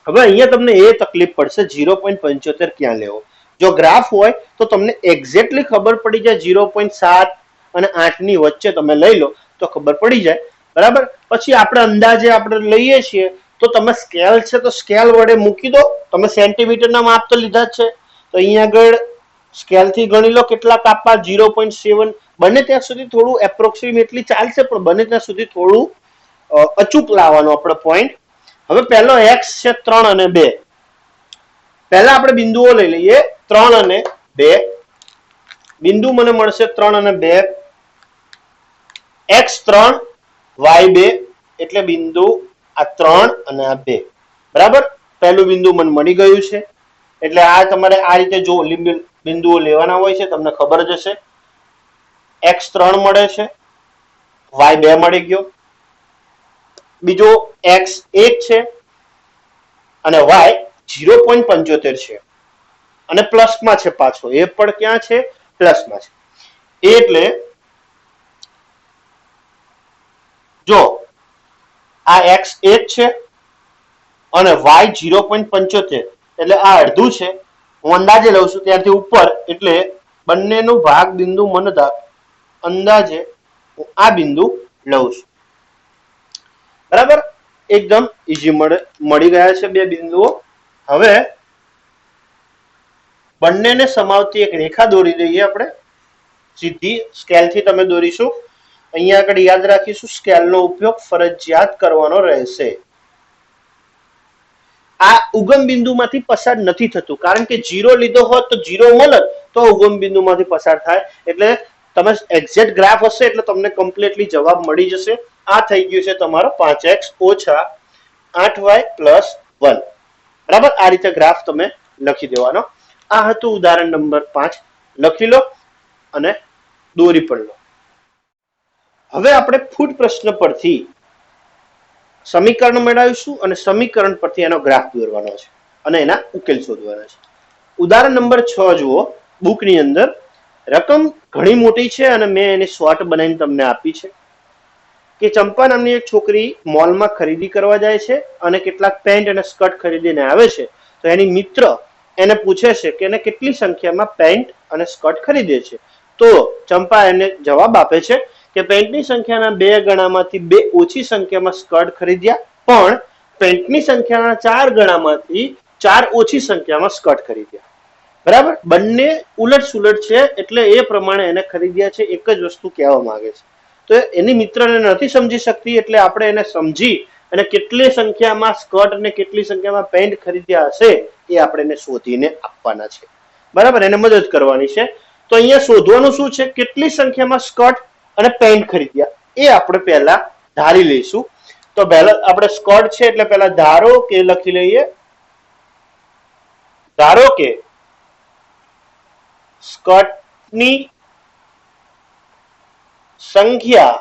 હવે અહીંયા તમને એ તકલીફ પડશે 0.75 ક્યાં લેવો. જો ગ્રાફ હોય તો તમને એક્ઝેક્ટલી ખબર પડી જાય, 0.7 અને 8 ની વચ્ચે તમે લઈ લો તો ખબર પડી જાય. બરાબર, પછી આપણે અંદાજે આપણે લઈએ છીએ તો તમે સ્કેલ છે તો સ્કેલ વડે મૂકી દો. તમે સેન્ટીમીટરના માપ તો લીધા જ છે, તો અહીંયા આગળ સ્કેલ થી ગણી લો કેટલા કાપા. 0.7. બને ત્યાં સુધી થોડું એપ્રોક્સિમેટલી ચાલશે, પણ બને ત્યાં સુધી થોડું અચૂક લાવવાનો આપણે પોઈન્ટ. હવે પહેલો x છે 3 અને 2. પહેલા આપણે બિંદુઓ લઈ લઈએ, 3 અને 2. બિંદુ મને મળશે 3 અને 2. x3 y2 એટલે બિંદુ આ 3 અને આ 2. બરાબર, પહેલું બિંદુ મને મળી ગયું છે. એટલે આ તમારે આ રીતે જો બિંદુઓ લેવાના હોય છે, તમને ખબર જ હશે. x3 મળે છે, y2 મળી ગયો, બીજો x1 છે અને y 0.75 છે, અને પ્લસમાં છે પાછો. એ પણ ક્યાં છે? પ્લસમાં છે. એટલે જો આ x1 છે અને y 0.75 એટલે આ અડધું છે. હું અંદાજે લઉં છું ત્યાંથી ઉપર, એટલે બંનેનું ભાગ બિંદુ મનતા અંદાજે હું આ બિંદુ લઉં છું. બરાબર, એકદમ ઈઝી મળી ગયા છે બે બિંદુઓ. હવે બંનેને સમાવતી એક રેખા દોરી દઈએ આપણે, સીધી સ્કેલથી તમે દોરીશું. અહીંયા આગળ યાદ રાખીશું સ્કેલનો ઉપયોગ ફરજિયાત કરવાનો રહેશે. આ ઉગમ બિંદુમાંથી પસાર નથી થતું, કારણ કે 0 લીધો હોત તો 0 મળત તો ઉગમ બિંદુમાંથી પસાર થાય. એટલે તમે એક્ઝેક્ટ ગ્રાફ હશે એટલે તમને કમ્પ્લીટલી જવાબ મળી જશે. આ થઈ ગયું છે તમારો 5x ઓછા 8y પ્લસ 1. બરાબર, આ રીતે ગ્રાફ તમે લખી દેવાનો. આ હતું ઉદાહરણ નંબર 5. લખી લો અને દોરી પણ લો. હવે આપણે ફૂટ પ્રશ્ન પરથી સમીકરણ મેળવીશું અને સમીકરણ પરથી એનો ગ્રાફ દોરવાનો છે અને એના ઉકેલ શોધવાના છે. ઉદાહરણ નંબર 6 જુઓ બુકની અંદર. રકમ ઘણી મોટી છે અને મેં એની શોર્ટ બનાવીને તમને આપી છે કે ચંપા નામની એક છોકરી મોલમાં ખરીદી કરવા જાય છે અને કેટલાક પેન્ટ અને સ્કર્ટ ખરીદીને આવે છે. તો એની મિત્ર એને પૂછે છે કે એને કેટલી સંખ્યામાં પેન્ટ અને સ્કર્ટ ખરીદે છે. તો ચંપા એને જવાબ આપે છે કે પેન્ટની સંખ્યાના 2 ગણામાંથી 2 ઓછી સંખ્યામાં સ્કર્ટ ખરીદ્યા, પણ પેન્ટની સંખ્યાના 4 ગણામાંથી 4 ઓછી સંખ્યામાં સ્કર્ટ ખરીદ્યા. બરાબર, બંને ઉલટ સુલટ છે એટલે એ પ્રમાણે એને ખરીદ્યા છે, એક જ વસ્તુ કહેવા માંગે છે. તો એની મિત્રને નથી સમજી શકતી એટલે આપણે એને સમજી અને કેટલી સંખ્યામાં સ્કર્ટ અને કેટલી સંખ્યામાં પેન્ટ ખરીદ્યા હશે એ આપણે એને શોધીને આપવાના છે. બરાબર, એને મદદ કરવાની છે. તો અહીંયા શોધવાનું શું છે, કેટલી સંખ્યામાં સ્કર્ટ અને પેન્ટ ખરીદ્યા એ આપણે પહેલા ધારી લઈશું. તો પહેલા આપણે સ્કર્ટ છે એટલે પહેલા ધારો કે લખી લઈએ. ધારો કે સ્કર્ટની સંખ્યા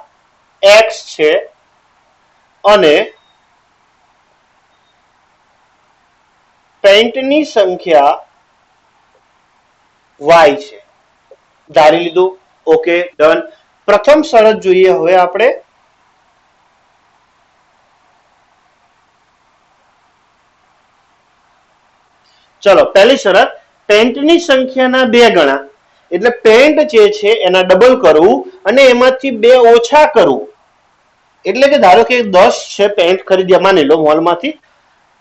x છે અને પેન્ટની સંખ્યા y છે. ધારી લીધું. Okay, done. પ્રથમ શરત જોઈએ હવે આપણે. ચલો, પહેલી શરત, પેન્ટની સંખ્યાના 2 ગણા એટલે પેન્ટ જે છે એના ડબલ કરવું અને એમાંથી 2 ઓછા કરવું. એટલે કે ધારો કે 10 છે પેન્ટ ખરીદ્યા માની લો મોલમાંથી,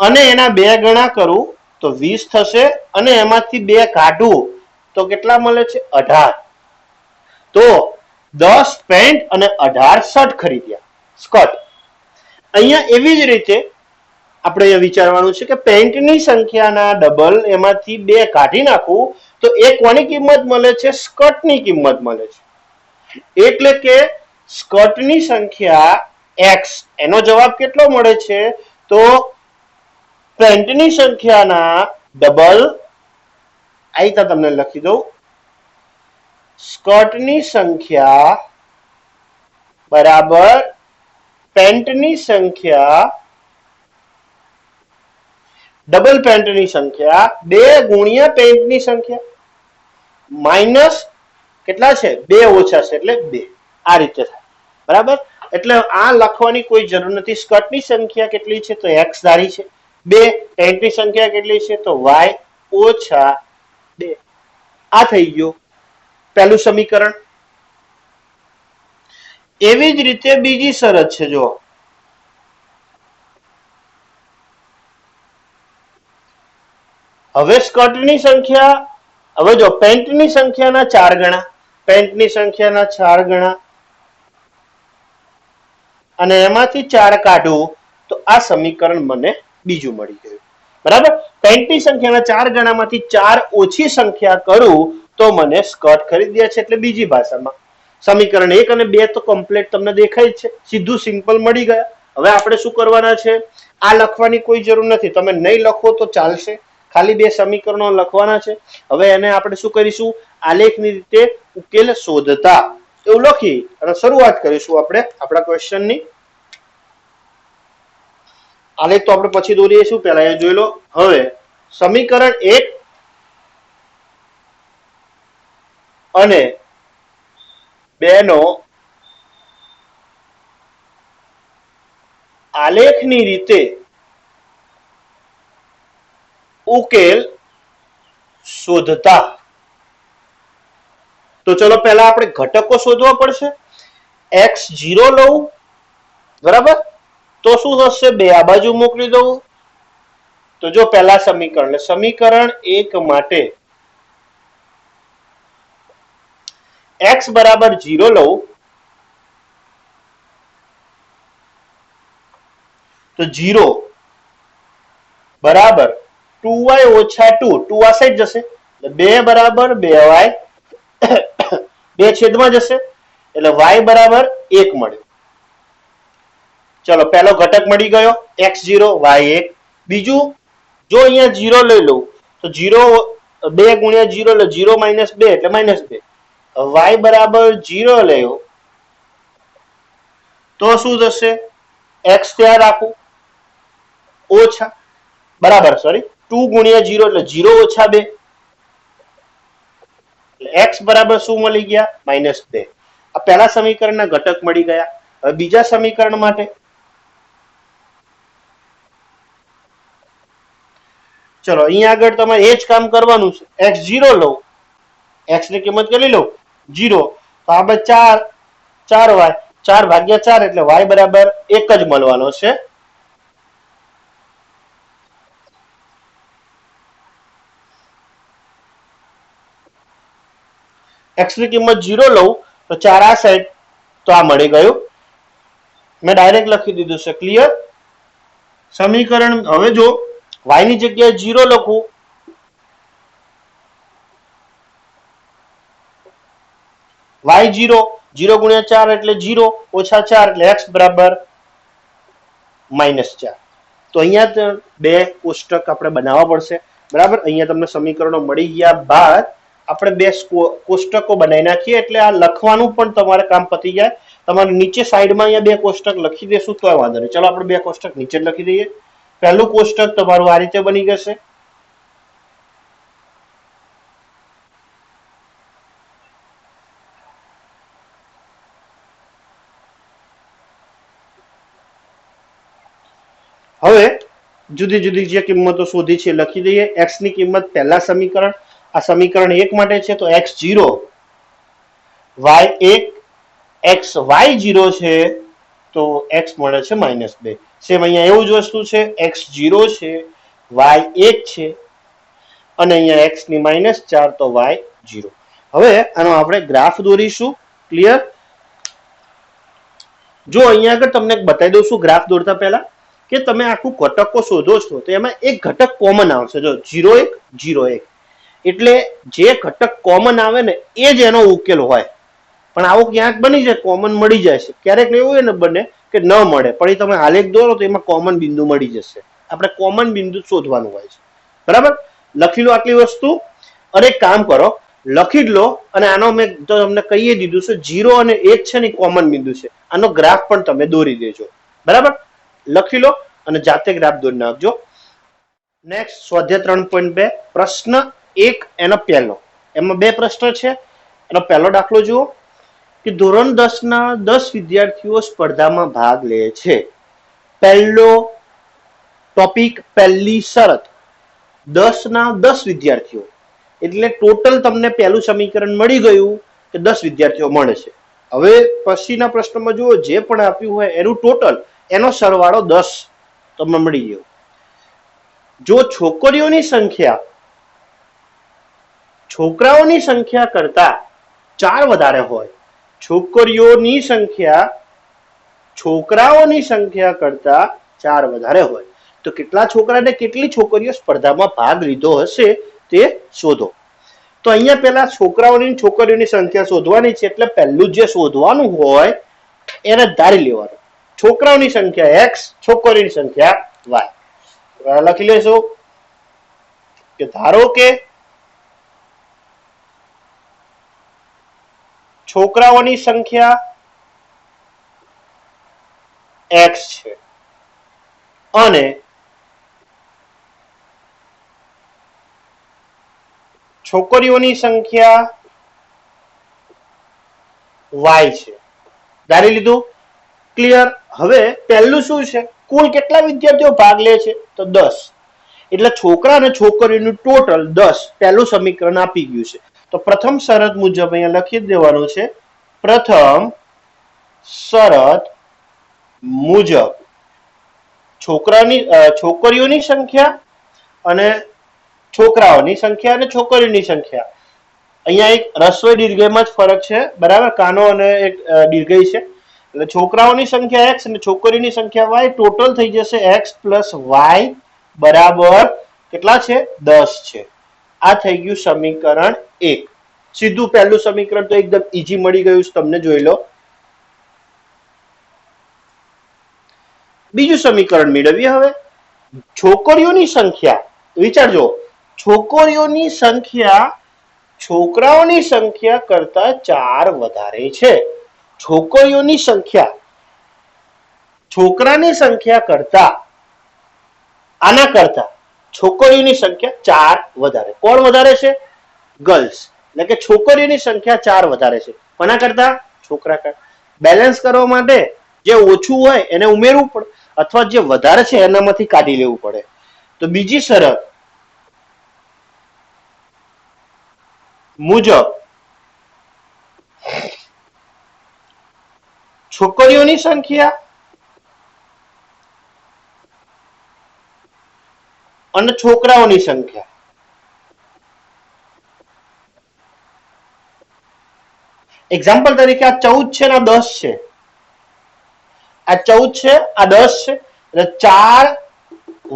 અને એના 2 ગણા કરું તો 20 થશે અને એમાંથી 2 કાઢું તો કેટલા મળે છે? 18. તો 10 પેન્ટ અને 18 શર્ટ ખરીદ્યા, સ્કર્ટ. અહીંયા એવી જ રીતે આપણે એ વિચારવાનું છે કે પેન્ટની સંખ્યાના ડબલ એમાંથી 2 કાઢી નાખું તો એ કોની કિંમત મળે છે? સ્કર્ટની કિંમત મળે છે. એટલે કે સ્કર્ટની સંખ્યા x, એનો જવાબ કેટલો મળે છે? તો પેન્ટની સંખ્યાના ડબલ, આઈતા તમને લખી દઉં, સ્કર્ટની સંખ્યા બરાબર પેન્ટની સંખ્યા ડબલ પેન્ટની સંખ્યા 2 ગુણ્યા પેન્ટની સંખ્યા માઇનસ કેટલા છે? 2 ઓછા છે એટલે 2. આ રીતે થાય. બરાબર, એટલે આ લખવાની કોઈ જરૂર નથી. સ્કર્ટની સંખ્યા કેટલી છે? તો x ધારી છે. 2. પેન્ટની સંખ્યા કેટલી છે? તો y ઓછા 2. આ થઈ ગયું પહેલું સમીકરણ. એવી જ રીતે બીજી શરત છે, જો હવે સ્કર્ટની સંખ્યા, હવે જો પેન્ટની સંખ્યાના 4 ગણા, પેન્ટની સંખ્યાના 4 ગણા અને એમાંથી 4 કાઢું તો આ સમીકરણ મને બીજું મળી ગયું. બરાબર, પેન્ટની સંખ્યાના 4 ગણામાંથી 4 ઓછી સંખ્યા કરું તો મને સ્કર્ટ ખરીદ્યા છે, એટલે બીજી ભાષામાં સમીકરણ 1 અને 2 તો કમ્પ્લીટ તમને દેખાય જ છે. સીધું સિમ્પલ મળી ગયા. હવે આપણે શું કરવાના છે? આ લખવાની કોઈ જરૂર નથી, તમે નહીં લખો તો ચાલશે. ખાલી 2 સમીકરણો લખવાના છે. હવે એને આપણે શું કરીશું? આલેખની રીતે ઉકેલ શોધતા એવું લખી અને શરૂઆત કરીશું આપણે આપણા ક્વેશ્ચનની. આલેખ તો આપણે પછી દોરીશું, પહેલા એ જોઈ લો. હવે સમીકરણ 1 અને 2 નો આલેખની રીતે ઉકેલ શોધતા. તો ચલો પહેલા આપણે ઘટકો શોધવા પડશે. x0 લઉં, બરાબર, તો શું થશે? બે આ બાજુ મોકલી દઉં. તો જો પહેલા સમીકરણ 1 માટે x બરાબર 0 લઉં તો 0 બરાબર 2y ઓછા 2, 2 આ સાઈડ જશે એટલે 2 બરાબર 2y, 2 છેદમાં જશે એટલે y બરાબર 1 મળે. ચલો પહેલો ઘટક મળી ગયો x0 y1. બીજું જો અહીંયા 0 લઈ લઉં તો 0 2 ગુણ્યા 0 એટલે 0 માઇનસ 2 એટલે માઇનસ 2. y બરાબર 0 લેવો તો શું થશે? x ત્યાં રાખું ઓછા, બરાબર, સોરી, 2 ગુણ્યા 0 એટલે 0 ઓછા 2 એટલે x બરાબર શું મળી ગયા? -2. આ પહેલા સમીકરણના ઘટક મળી ગયા. હવે બીજા સમીકરણ માટે ચલો અહીંયા આગળ તમારે એ જ કામ કરવાનું છે. x0 લો, x ની કિંમત કેટલી લો? 0. તો આપણે 4y 4 ભાગ્યા 4 એટલે y બરાબર 1 જ મળવાનો છે. x ની કિંમત 0 લઉં તો 4 આ સાઈડ તો આ મળી ગયું. મેં ડાયરેક્ટ લખી દીધું છે. ક્લિયર? સમીકરણ હવે જો y ની જગ્યાએ 0 લખું y0 0 ગુણ્યા 4 એટલે 0 ઓછા 4 એટલે x બરાબર -4. તો અહીંયા બે કોષ્ટક આપણે બનાવવા પડશે. બરાબર, અહીંયા તમને સમીકરણો મળી ગયા બાદ આપણે બે કોષ્ટકો બનાવી નાખીએ એટલે આ લખવાનું પણ તમારે કામ પતી જાય. તમારે નીચે સાઈડમાં અહીંયા બે કોષ્ટક લખી દેશું તો વાંધો નહીં. ચલો આપણે બે કોષ્ટક નીચે જ લખી દઈએ. પહેલું કોષ્ટક તમારું આ રીતે બની જશે. હવે જુદી જુદી જે કિંમતો શોધી છે લખી દઈએ. x ની કિંમત પહેલા સમીકરણ, આ સમીકરણ 1 માટે છે તો x0 y1, x y0 છે તો x મળે છે -2. સેમ અહીંયા એવું જ વસ્તુ છે, x0 છે, y1 છે અને અહીંયા x ની -4 તો y0. હવે આનો આપણે ગ્રાફ દોરીશું. ક્લિયર? જો અહીંયા આગળ તમને બતાવી દઉં છું ગ્રાફ દોરતા પહેલા કે તમે આખું ઘટકો શોધો છો તો એમાં એક ઘટક કોમન આવશે. જો 0 1 0 1 એટલે જે ઘટક કોમન આવે ને એ જ એનો ઉકેલ હોય. પણ આવું ક્યાંક બની જાય, કોમન મળી જાય છે. ક્યારેક એવું હોય ને બને કે ન મળે, પણ એ તમે આલેખ દોરો તો એમાં કોમન બિંદુ મળી જશે. આપણે કોમન બિંદુ શોધવાનું હોય છે. બરાબર, લખી લો આટલી વસ્તુ અને એક કામ કરો, લખી જ લો. અને આનો મેં તો તમને કહી દીધું છે 0 અને 1 છે ને કોમન બિંદુ છે. આનો ગ્રાફ પણ તમે દોરી દેજો. બરાબર, લખી લો અને જાતે ગ્રાફ દોરી નાખજો. નેક્સ્ટ સ્વાધ્યાય 3.2 પ્રશ્ન 1 એનો પહેલો. એમાં બે પ્રશ્ન છે. એનો પહેલો દાખલો જુઓ કે ધોરણ 10 ના 10 વિદ્યાર્થીઓ સ્પર્ધામાં ભાગ લે છે. પહેલો ટોપિક, પહેલી શરત 10 ના 10 વિદ્યાર્થીઓ એટલે ટોટલ તમને પહેલું સમીકરણ મળી ગયું કે 10 વિદ્યાર્થીઓ મળે છે. હવે પછીના પ્રશ્નમાં જુઓ જે પણ આપ્યું હોય એનું ટોટલ, એનો સરવાળો 10 તમને મળી ગયો. જો છોકરીઓની સંખ્યા છોકરાઓની સંખ્યા કરતા 4 વધારે હોય, છોકરીઓની સંખ્યા છોકરાઓની સંખ્યા કરતા 4 વધારે હોય તો કેટલા છોકરા ને કેટલી છોકરીઓ સ્પર્ધામાં ભાગ લીધો હશે તે શોધો. તો અહીંયા પેલા છોકરાઓની છોકરીઓની સંખ્યા શોધવાની છે એટલે પહેલું જે શોધવાનું હોય એને ધારી લેવાનું. છોકરાઓની સંખ્યા x, છોકરીઓની સંખ્યા y. લખી લેશો કે ધારો કે છોકરાઓની સંખ્યા x છે અને છોકરીઓની સંખ્યા y છે. ધારી લીધું. ક્લિયર? હવે પહેલું શું છે? કુલ કેટલા વિદ્યાર્થીઓ ભાગ લે છે તો 10. એટલે છોકરા અને છોકરીઓનું ટોટલ 10. પહેલું સમીકરણ આપી ગયું છે. તો પ્રથમ શરત મુજબ અહીંયા લખી દેવાનું છે. પ્રથમ શરત મુજબ છોકરીઓની સંખ્યા અને છોકરાઓની સંખ્યા અને છોકરીઓની સંખ્યા. અહીંયા એક રસ્વ દીર્ઘયમાં જ ફરક છે, બરાબર. કાનો અને એક દીર્ઘય છે. એટલે છોકરાઓની સંખ્યા x અને છોકરીઓની સંખ્યા y. ટોટલ થઈ જશે x પ્લસ y બરાબર કેટલા છે 10 છે. આ થઈ ગયું સમીકરણ 1. સીધું પહેલું સમીકરણ તો એકદમ ઈઝી મળી ગયું છે તમને, જોઈ લો. બીજું સમીકરણ મેળવીએ. હવે છોકરીઓની સંખ્યા વિચારજો, છોકરીઓની સંખ્યા છોકરાઓની સંખ્યા કરતા 4 વધારે છે. છોકરીઓની સંખ્યા છોકરાની સંખ્યા કરતા આના કરતા છોકરીઓની સંખ્યા 4 વધારે. કોણ વધારે છે? ગર્લ્સ. એટલે કે છોકરીઓની સંખ્યા 4 વધારે છે. કોના કરતા? છોકરા કરતા. બેલેન્સ કરવા માટે જે ઓછું હોય એને ઉમેરવું પડે, અથવા જે વધારે છે એનામાંથી કાઢી લેવું પડે. તો બીજી શરત મુજબ છોકરીઓની સંખ્યા અને છોકરાઓની સંખ્યા એક્ઝામ્પલ તરીકે આ 14 છે ને આ 10 છે. આ 14 છે, આ 10 છે, એટલે 4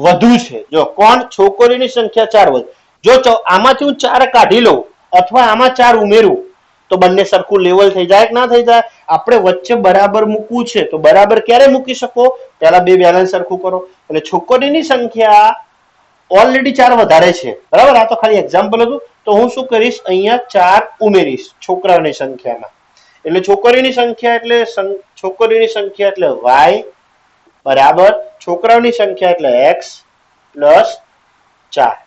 વધુ છે. જો કોણ? છોકરીઓની સંખ્યા 4 વધુ. જો આમાંથી હું 4 કાઢી લઉં અથવા આમાં 4 ઉમેરું તો બંને સરખું લેવલ થઈ જાય કે ના થઈ જાય? આપણે વચ્ચે બરાબર મૂકવું છે. તો બરાબર ક્યારે મૂકી શકો? પહેલા બે બેલેન્સ સરખું કરો. એટલે છોકરીની સંખ્યા ઓલરેડી 4 વધારે છે, બરાબર. આ તો ખાલી એક્ઝામ્પલ હતું. તો હું શું કરીશ? અહીંયા 4 ઉમેરીશ છોકરાઓની સંખ્યામાં. એટલે છોકરીની સંખ્યા એટલે છોકરીની સંખ્યા એટલે y બરાબર છોકરાઓની સંખ્યા એટલે x પ્લસ 4.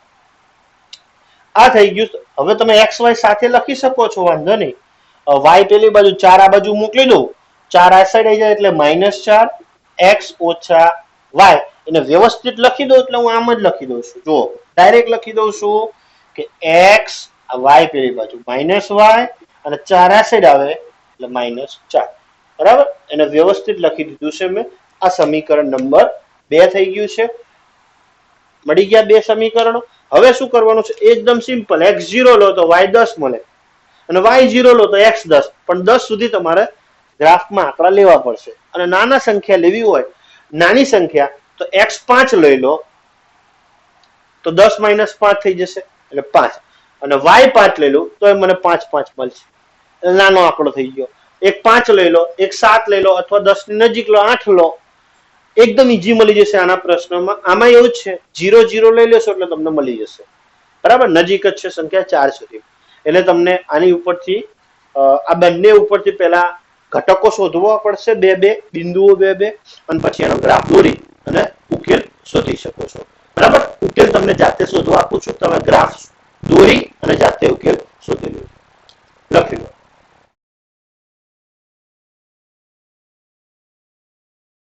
આ થઈ ગયું. હવે તમે x y સાથે લખી શકો છો, વાંધો નહીં. y પેલી બાજુ 4 આ બાજુ મોકલી દઉં, 4 આ સાઈડ આવી જાય એટલે -4 x ઓછા y. એને વ્યવસ્થિત લખી દો એટલે હું આમ જ લખી દઉં છું. જો ડાયરેક્ટ લખી દઉં છું કે x y પેલી બાજુ -y અને 4 આ સાઈડ આવે એટલે -4, બરાબર. એને વ્યવસ્થિત લખી દીધું છે મેં. આ સમીકરણ નંબર 2 થઈ ગયું છે. મળી ગયા બે સમીકરણો. હવે શું કરવાનું છે? એકદમ સિમ્પલ. x0 લો તો y 10 મળે અને y0 લો તો x 10. પણ 10 સુધી તમારે ગ્રાફમાં આંકડા લેવા પડશે. અને નાના સંખ્યા લેવી હોય, નાની સંખ્યા, તો x5 લઈ લો તો 10 - 5 થઈ જશે એટલે 5. અને y5 લઈ લો તો મને 5 5 મળશે. નાનો આંકડો થઈ ગયો. એક 5 લઈ લો, એક 7 લઈ લો, અથવા 10 ની નજીક લો, 8 લો. એકદમ ઈઝી મળી જશે આના પ્રશ્નમાં. આમાં એવું જ છે, 0 0 લઈ લેશો એટલે તમને મળી જશે, બરાબર. નજીક જ છે સંખ્યા 4 સુધી. એટલે તમને આની ઉપરથી આ બંને ઉપરથી પહેલા ઘટકો શોધવા પડશે, બે બિંદુઓ, બે અને પછી એનો ગ્રાફ દોરી અને ઉકેલ શોધી શકો છો, બરાબર. ઉકેલ તમને જાતે શોધવા આપું છું. તમે ગ્રાફ દોરી અને જાતે